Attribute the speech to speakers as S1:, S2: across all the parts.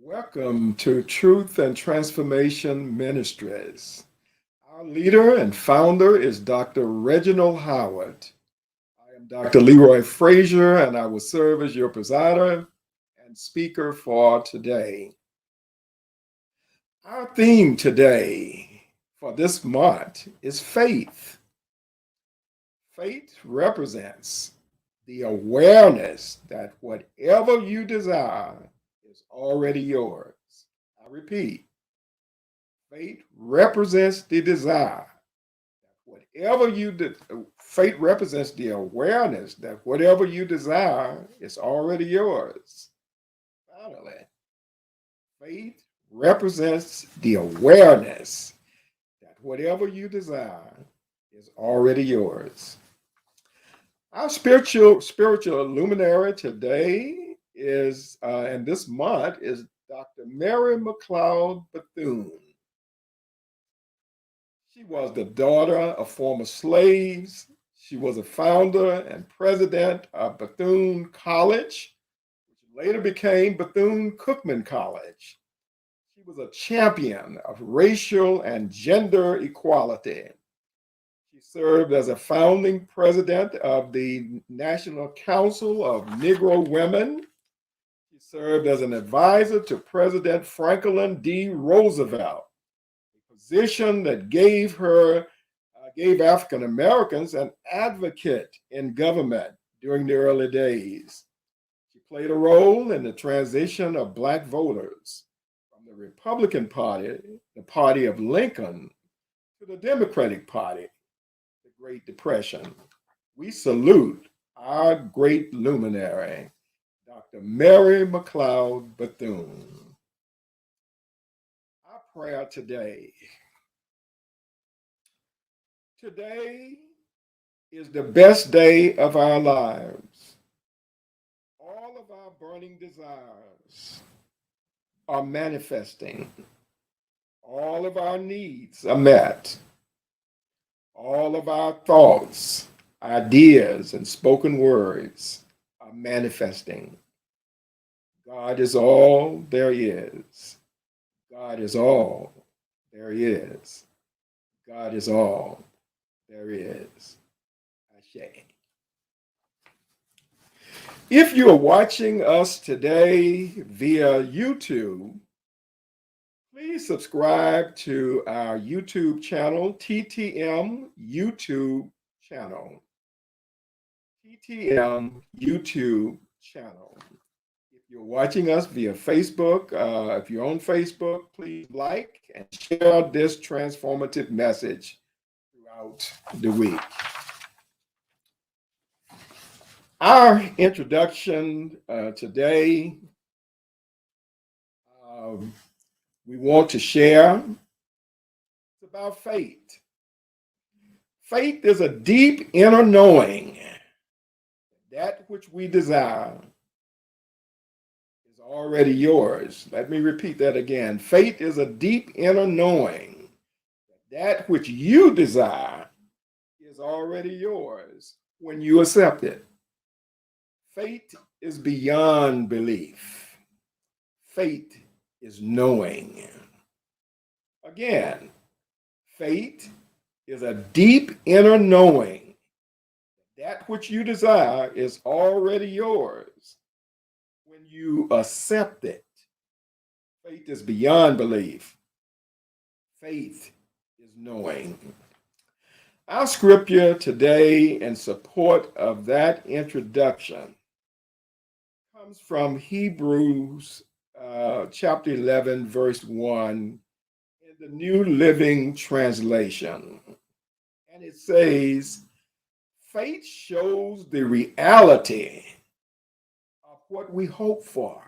S1: Welcome to Truth and Transformation Ministries. Our leader and founder is Dr. Reginald Howard. I am Dr. Leroy Frazier, and I will serve as your presider and speaker for today. Our theme today for this month is faith. Faith represents the awareness that whatever you desire is already yours. I repeat, faith represents the desire. Faith represents the awareness that whatever you desire is already yours. Finally, faith represents the awareness that whatever you desire is already yours. Our spiritual luminary today is, and this month, is Dr. Mary McLeod Bethune. She was the daughter of former slaves. She was a founder and president of Bethune College, which later became Bethune-Cookman College. She was a champion of racial and gender equality. She served as a founding president of the National Council of Negro Women. She served as an advisor to President Franklin D. Roosevelt, a position that gave African Americans an advocate in government during the early days. She played a role in the transition of Black voters from the Republican Party, the party of Lincoln, to the Democratic Party, the Great Depression. We salute our great luminary, Dr. Mary McLeod Bethune. Our prayer today. Today is the best day of our lives. All of our burning desires are manifesting. All of our needs are met. All of our thoughts, ideas, and spoken words are manifesting. God is all there is. God is all there is. God is all there is. Ashe. If you are watching us today via YouTube, please subscribe to our YouTube channel, TTM YouTube channel. TTM YouTube channel. If you're watching us via Facebook, if you're on Facebook, please like and share this transformative message throughout the week. Our introduction today, we want to share about faith. Faith is a deep inner knowing that which we desire is already yours. Let me repeat that again. Faith is a deep inner knowing that which you desire is already yours when you accept it. Faith is beyond belief. Faith is knowing. Again, faith is a deep inner knowing that which you desire is already yours when you accept it. Faith is beyond belief. Faith is knowing. Our scripture today in support of that introduction comes from Hebrews chapter 11, verse 1 in the New Living Translation. And it says, faith shows the reality of what we hope for.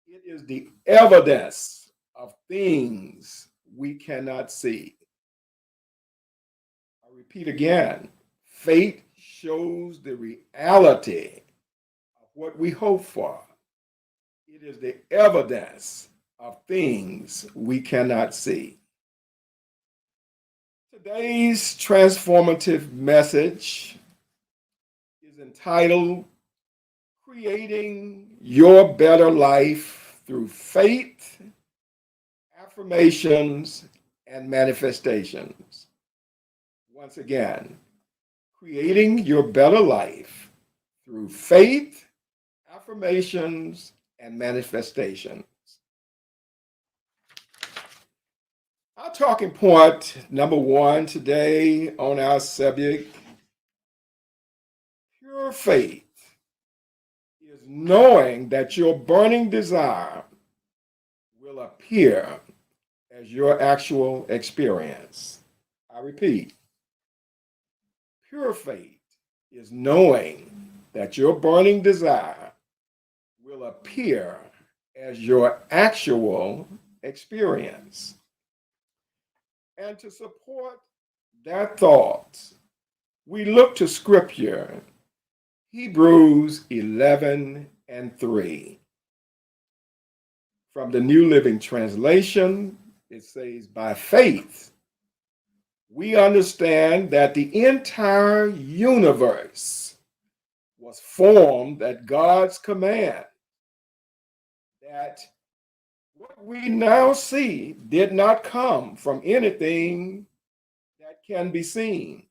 S1: It is the evidence of things we cannot see. I repeat again, faith shows the reality of what we hope for. It is the evidence of things we cannot see. Today's transformative message is entitled Creating Your Better Life through faith, affirmations, and manifestations. Once again, creating your better life through faith, affirmations, and manifestations. Our talking point number one today on our subject, pure faith, is knowing that your burning desire will appear as your actual experience. I repeat, pure faith is knowing that your burning desire will appear as your actual experience. And to support that thought, we look to Scripture, Hebrews 11:3. From the New Living Translation, it says, by faith, we understand that the entire universe was formed at God's command, that what we now see did not come from anything that can be seen.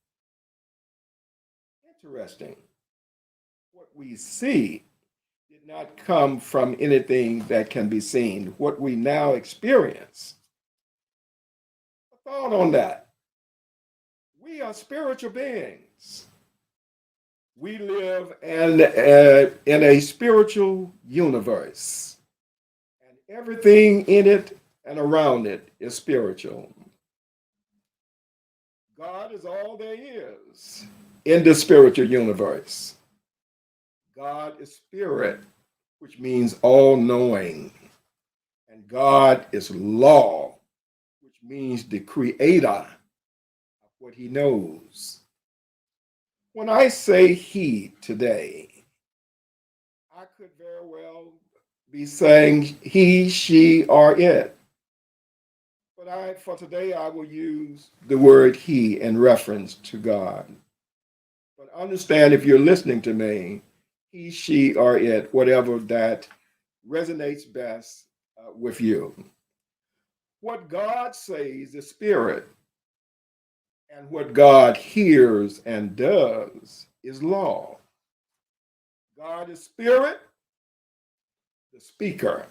S1: Interesting. What we see did not come from anything that can be seen. What we now experience. A thought on that. We are spiritual beings. We live in a spiritual universe. Everything in it and around it is spiritual. God is all there is in the spiritual universe. God is spirit, which means all-knowing. And God is law, which means the creator of what he knows. When I say he today, I could very well be saying he, she, or it. But for today, I will use the word he in reference to God. But understand, if you're listening to me, he, she, or it, whatever that resonates best with you. What God says is spirit, and what God hears and does is law. God is spirit, the speaker,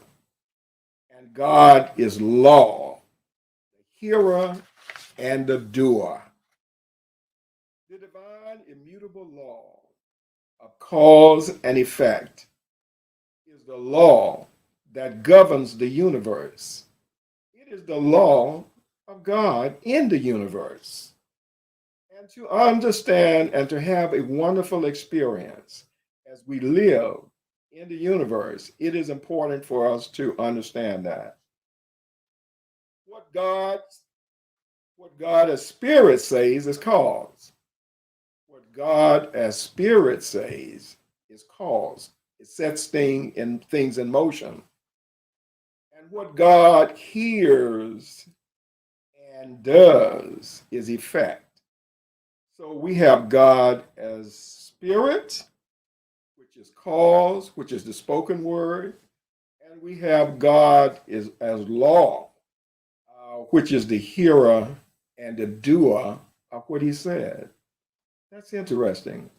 S1: and God is law, the hearer and the doer. The divine immutable law of cause and effect is the law that governs the universe. It is the law of God in the universe. And to understand and to have a wonderful experience as we live in the universe, it is important for us to understand that. What God as spirit says is cause. What God as spirit says is cause. It sets things in motion. And what God hears and does is effect. So we have God as spirit, which is cause, which is the spoken word, and we have God as law, which is the hearer and the doer of what he said. That's interesting.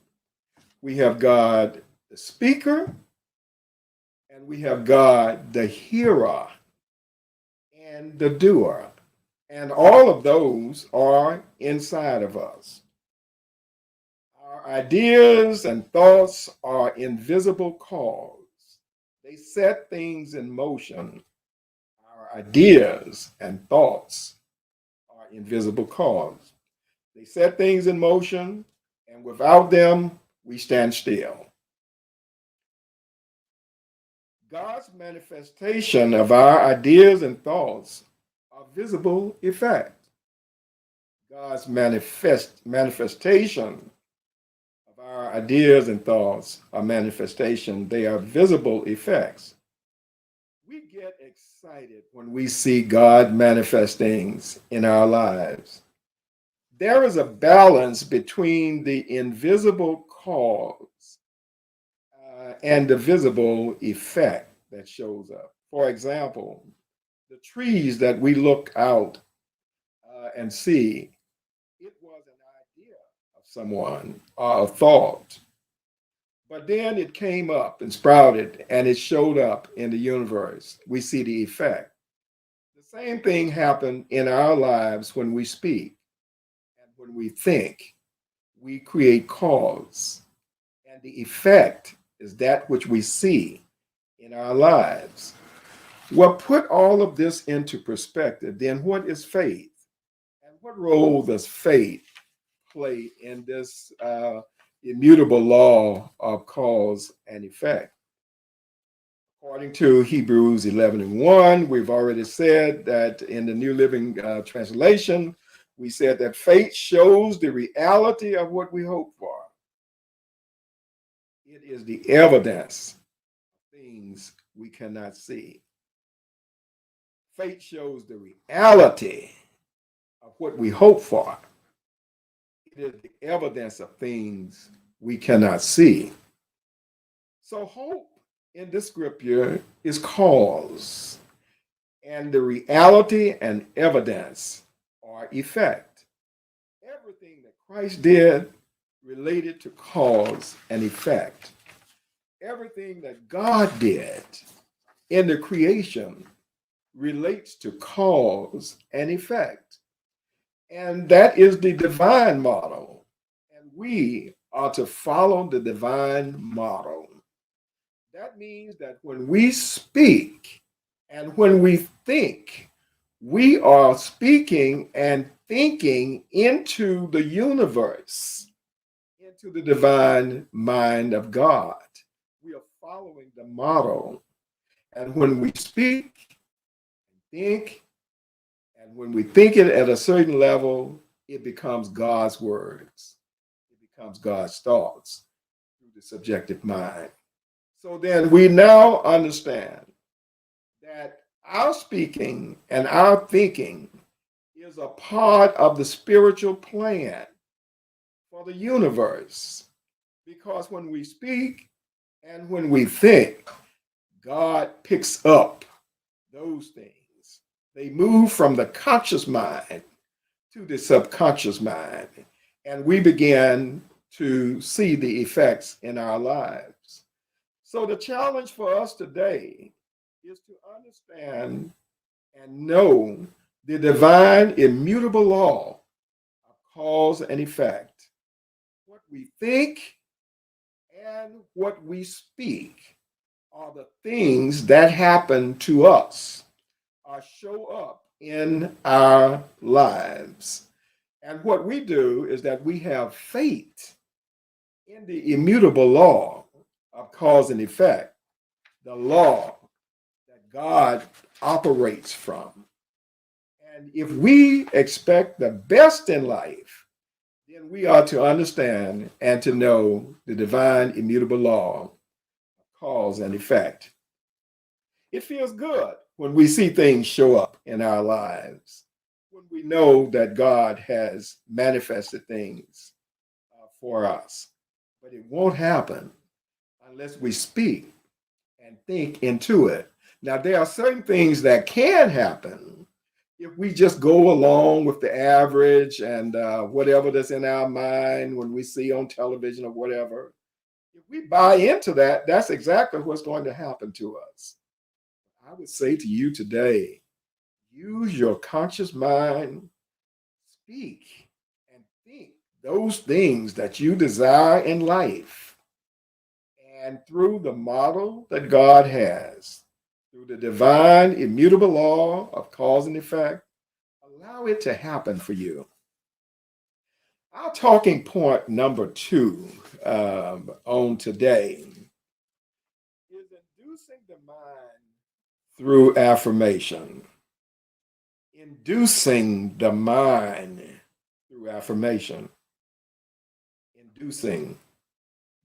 S1: We have God the speaker, and we have God the hearer and the doer. And all of those are inside of us. Our ideas and thoughts are invisible cause. They set things in motion. Our ideas and thoughts are invisible cause. They set things in motion, and without them, we stand still. God's manifestation of our ideas and thoughts are visible effect. God's manifestation of our ideas and thoughts are manifestation. They are visible effects. We get excited when we see God manifest things in our lives. There is a balance between the invisible cause and the visible effect that shows up. For example, the trees that we look out and see, it was an idea of someone or a thought. But then it came up and sprouted and it showed up in the universe. We see the effect. The same thing happened in our lives when we speak and when we think. We create cause, and the effect is that which we see in our lives. Well, put all of this into perspective. Then, what is faith? And what role does faith play in this immutable law of cause and effect? According to Hebrews 11 and 1, we've already said that in the New Living Translation, we said that faith shows the reality of what we hope for. It is the evidence of things we cannot see. Faith shows the reality of what we hope for. It is the evidence of things we cannot see. So hope in this scripture is cause, and the reality and evidence are effect. Everything that Christ did related to cause and effect. Everything that God did in the creation relates to cause and effect. And that is the divine model. And we are to follow the divine model. That means that when we speak and when we think, we are speaking and thinking into the universe, into the divine mind of God. We are following the model. And when we speak and think, and when we think it at a certain level, it becomes God's words. It becomes God's thoughts through the subjective mind. So then we now understand that our speaking and our thinking is a part of the spiritual plan for the universe. Because when we speak and when we think, God picks up those things. They move from the conscious mind to the subconscious mind, and we begin to see the effects in our lives. So the challenge for us today is to understand and know the divine immutable law of cause and effect. What we think and what we speak are the things that happen to us or show up in our lives. And what we do is that we have faith in the immutable law of cause and effect, the law that God operates from. And if we expect the best in life, then we are to understand and to know the divine immutable law of cause and effect. It feels good when we see things show up in our lives, when we know that God has manifested things for us. But it won't happen unless we speak and think into it. Now, there are certain things that can happen if we just go along with the average and whatever that's in our mind when we see on television or whatever. If we buy into that, that's exactly what's going to happen to us. I would say to you today, use your conscious mind, speak and think those things that you desire in life. And through the model that God has, through the divine immutable law of cause and effect, allow it to happen for you. Our talking point number 2 on today is inducing the mind through affirmation. Inducing the mind through affirmation. Inducing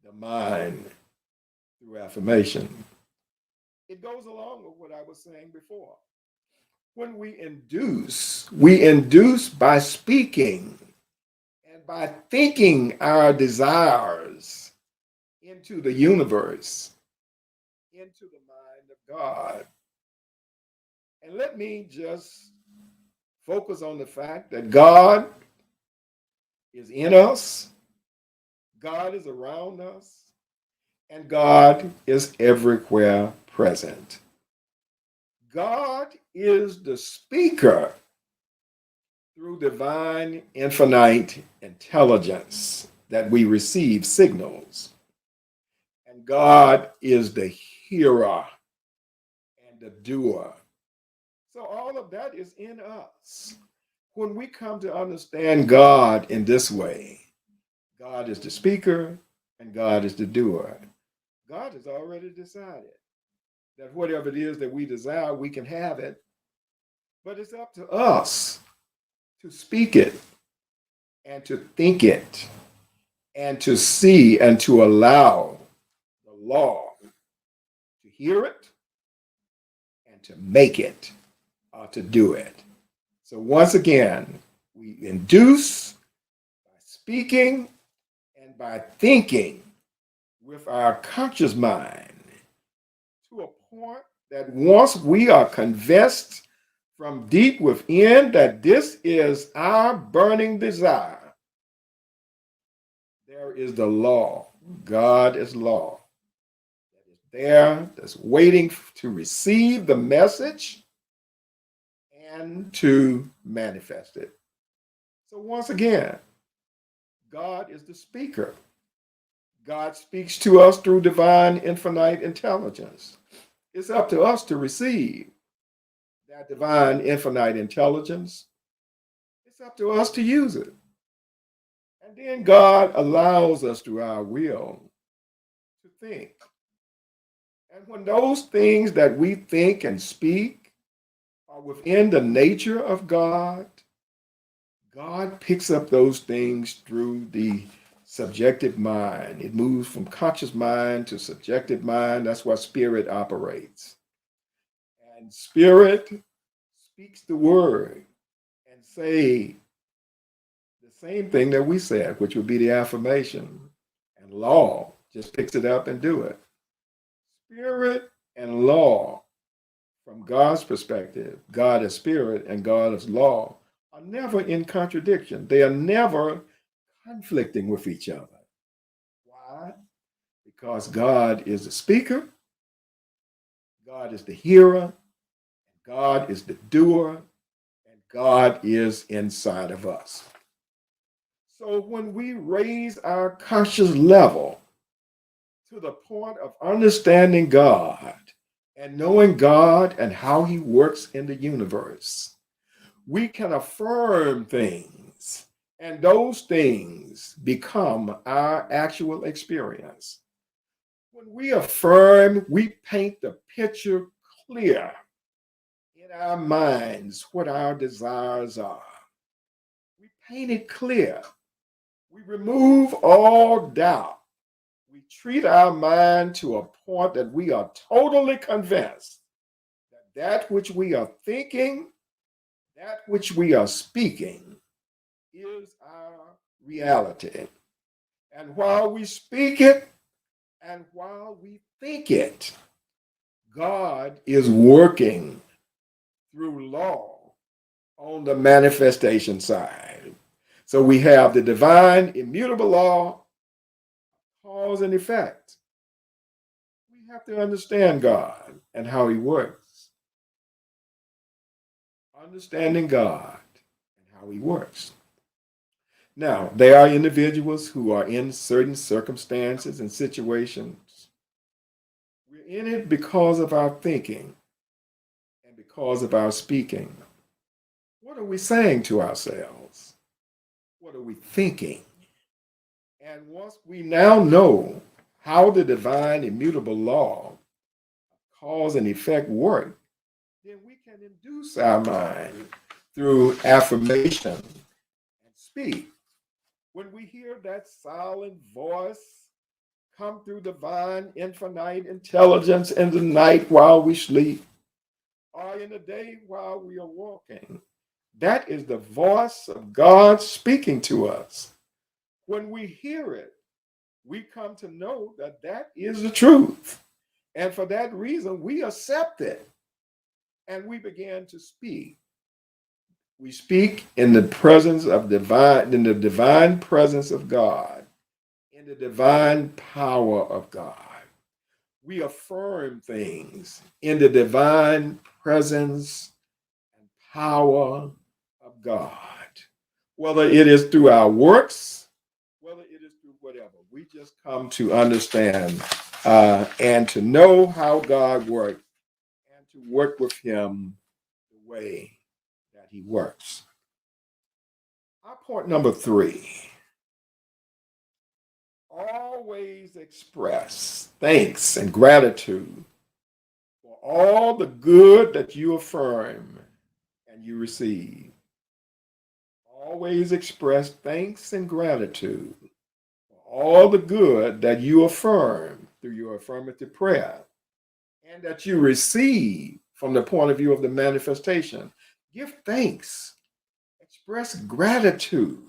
S1: the mind through affirmation. It goes along with what I was saying before. When we induce by speaking and by thinking our desires into the universe, into the mind of God. let me just focus on the fact that God is in us, God is around us, and God is everywhere present. God is the speaker through divine infinite intelligence that we receive signals. And God is the hearer and the doer. So all of that is in us. When we come to understand God in this way, God is the speaker and God is the doer. God has already decided that whatever it is that we desire, we can have it. But it's up to us to speak it and to think it and to see and to allow the law to hear it and to make it or to do it. So once again, we induce by speaking and by thinking with our conscious mind to a point that once we are convinced from deep within that this is our burning desire, there is the law. God is law. That is there, that's waiting to receive the message and to manifest it. So once again, God is the speaker. God speaks to us through divine infinite intelligence. It's up to us to receive that divine infinite intelligence. It's up to us to use it. And then God allows us through our will to think. And when those things that we think and speak are within the nature of God, God picks up those things through the subjective mind. It moves from conscious mind to subjective mind. That's why spirit operates. And spirit speaks the word and say the same thing that we said, which would be the affirmation. And law just picks it up and do it. Spirit and law, from God's perspective, God is spirit and God is law, are never in contradiction. They are never conflicting with each other. Why? Because God is the speaker, God is the hearer, God is the doer, and God is inside of us. So when we raise our conscious level to the point of understanding God and knowing God and how he works in the universe, we can affirm things, and those things become our actual experience. When we affirm, we paint the picture clear in our minds what our desires are. We paint it clear. We remove all doubt. We treat our mind to a point that we are totally convinced that that which we are thinking, that which we are speaking, is our reality. And while we speak it and while we think it, God is working through law on the manifestation side. So we have the divine immutable law, cause and effect. We have to understand God and how he works. Understanding God and how he works. Now, there are individuals who are in certain circumstances and situations. We're in it because of our thinking and because of our speaking. What are we saying to ourselves? What are we thinking? And once we now know how the divine immutable law, cause and effect work, then we can induce our mind through affirmation and speak. When we hear that silent voice come through divine infinite intelligence in the night while we sleep, or in the day while we are walking, that is the voice of God speaking to us. When we hear it, we come to know that that is the truth. And for that reason, we accept it. and we began to speak. We speak in the presence of divine, in the divine presence of God, in the divine power of God. We affirm things in the divine presence and power of God. Whether it is through our works, whether it is through whatever, we just come to understand and to know how God works and to work with Him the way that He works. Our point number 3: always express thanks and gratitude for all the good that you affirm and you receive. Always express thanks and gratitude for all the good that you affirm through your affirmative prayer and that you receive from the point of view of the manifestation. Give thanks, express gratitude.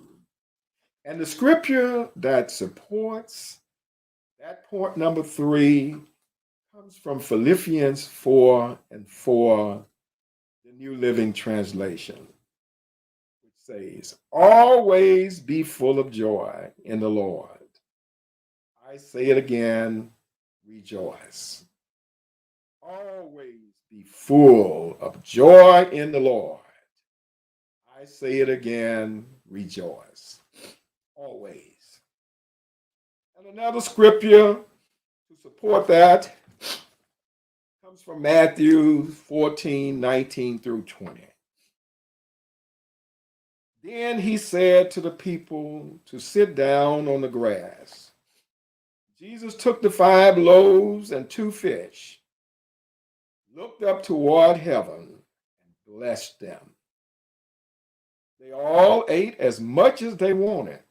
S1: And the scripture that supports that point number 3 comes from Philippians 4:4, the New Living Translation, which says, always be full of joy in the Lord. I say it again, rejoice. Always be full of joy in the Lord. I say it again, rejoice. Always. And another scripture to support that comes from Matthew 14:19 through 20. Then he said to the people to sit down on the grass. Jesus took the 5 loaves and 2 fish, looked up toward heaven, and blessed them. They all ate as much as they wanted.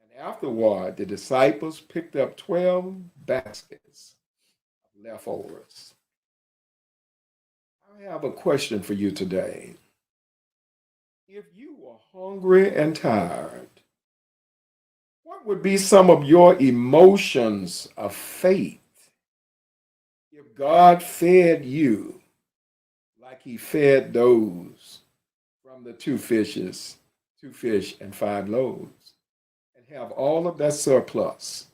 S1: And afterward, the disciples picked up 12 baskets of leftovers. I have a question for you today. If you were hungry and tired, what would be some of your emotions of faith if God fed you like He fed those from the 2 fish and 5 loaves, and have all of that surplus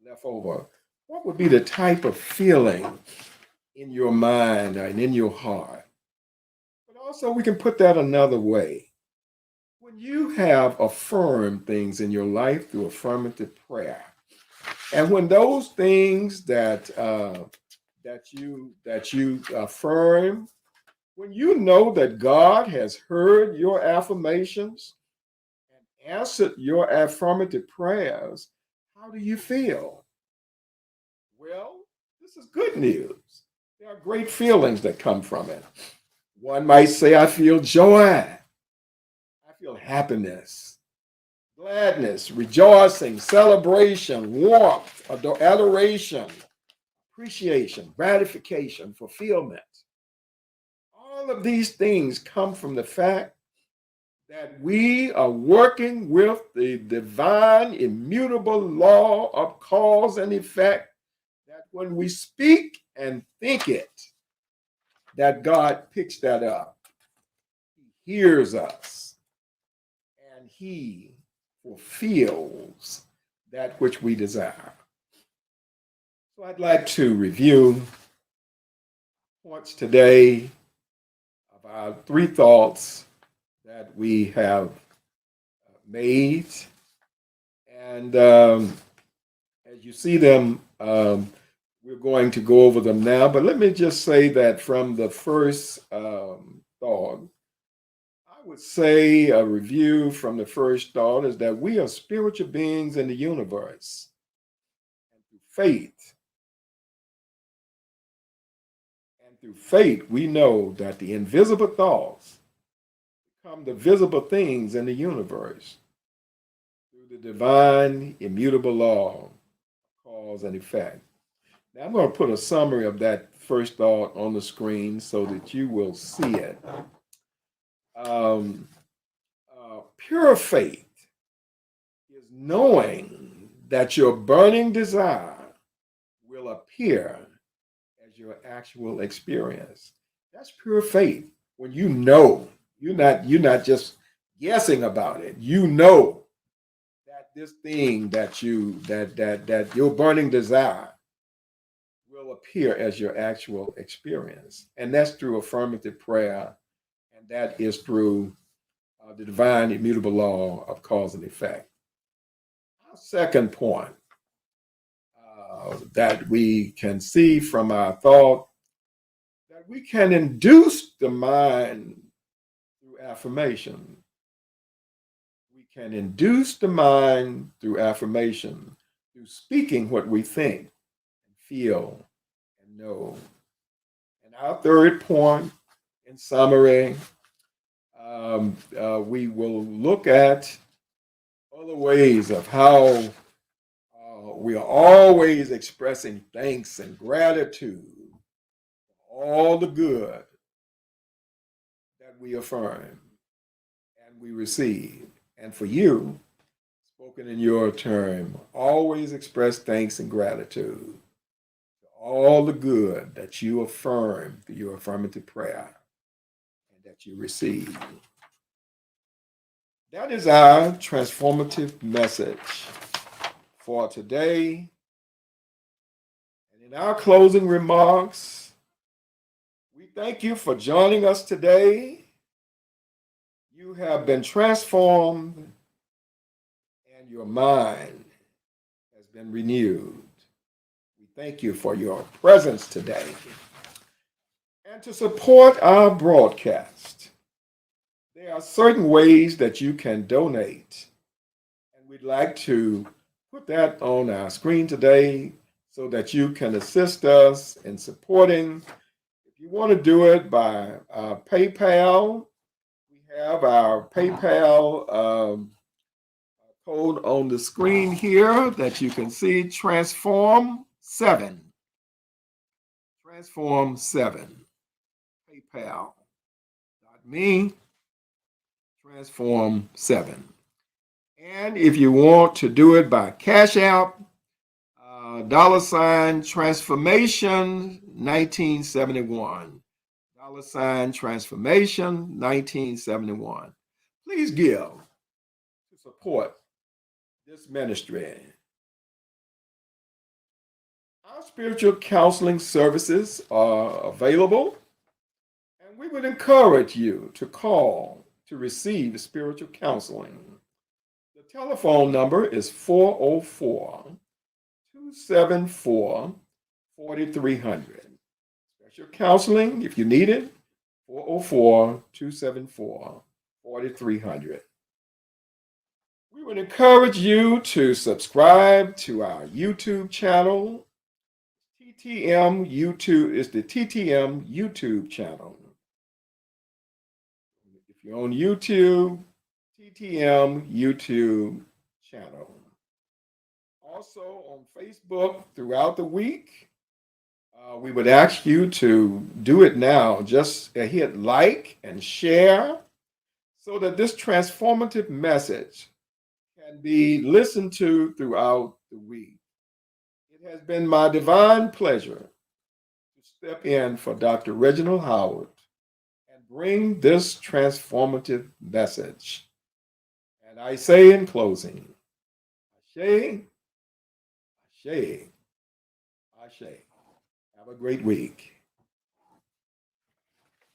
S1: left over? What would be the type of feeling in your mind and in your heart? But also, we can put that another way. When you have affirmed things in your life through affirmative prayer, and when those things that you affirm, when you know that God has heard your affirmations and answered your affirmative prayers, how do you feel? Well, this is good news. There are great feelings that come from it. One might say, I feel joy. I feel happiness, gladness, rejoicing, celebration, warmth, adoration, appreciation, gratification, fulfillment. All of these things come from the fact that we are working with the divine, immutable law of cause and effect, that when we speak and think it, that God picks that up. He hears us, and He fulfills that which we desire. So I'd like to review points today of our 3 thoughts that we have made. And as you see them, we're going to go over them now. But let me just say that from the first thought, I would say a review from the first thought is that we are spiritual beings in the universe. And through faith, we know that the invisible thoughts become the visible things in the universe through the divine, immutable law of cause and effect. Now, I'm going to put a summary of that first thought on the screen so that you will see it. Pure faith is knowing that your burning desire will appear as your actual experience. That's pure faith. When you know, you're not just guessing about it. You know that this thing that your burning desire will appear as your actual experience. And that's through affirmative prayer, and that is through the divine immutable law of cause and effect. Our second point that we can see from our thought, that we can induce the mind through affirmation. We can induce the mind through affirmation, through speaking what we think and feel and know. And our third point, in summary, we will look at other ways of how we are always expressing thanks and gratitude for all the good that we affirm and we receive. And for you, spoken in your term, always express thanks and gratitude for all the good that you affirm through your affirmative prayer and that you receive. That is our transformative message for today. And in our closing remarks, we thank you for joining us today. You have been transformed and your mind has been renewed. We thank you for your presence today. And to support our broadcast, there are certain ways that you can donate. And we'd like to put that on our screen today so that you can assist us in supporting. If you want to do it by PayPal, we have our PayPal code on the screen here that you can see, Transform7. Transform7. PayPal.me. Transform7. And if you want to do it by Cash App, $transformation 1971. $transformation 1971. Please give to support this ministry. Our spiritual counseling services are available, and we would encourage you to call to receive spiritual counseling. The telephone number is 404-274-4300. Special counseling, if you need it, 404-274-4300. We would encourage you to subscribe to our YouTube channel. TTM YouTube is the TTM YouTube channel. If you're on YouTube, TTM YouTube channel. Also on Facebook throughout the week, we would ask you to do it now. Just hit like and share so that this transformative message can be listened to throughout the week. It has been my divine pleasure to step in for Dr. Reginald Howard and bring this transformative message. And I say in closing, Ashe, Ashe, Ashe. Have a great week.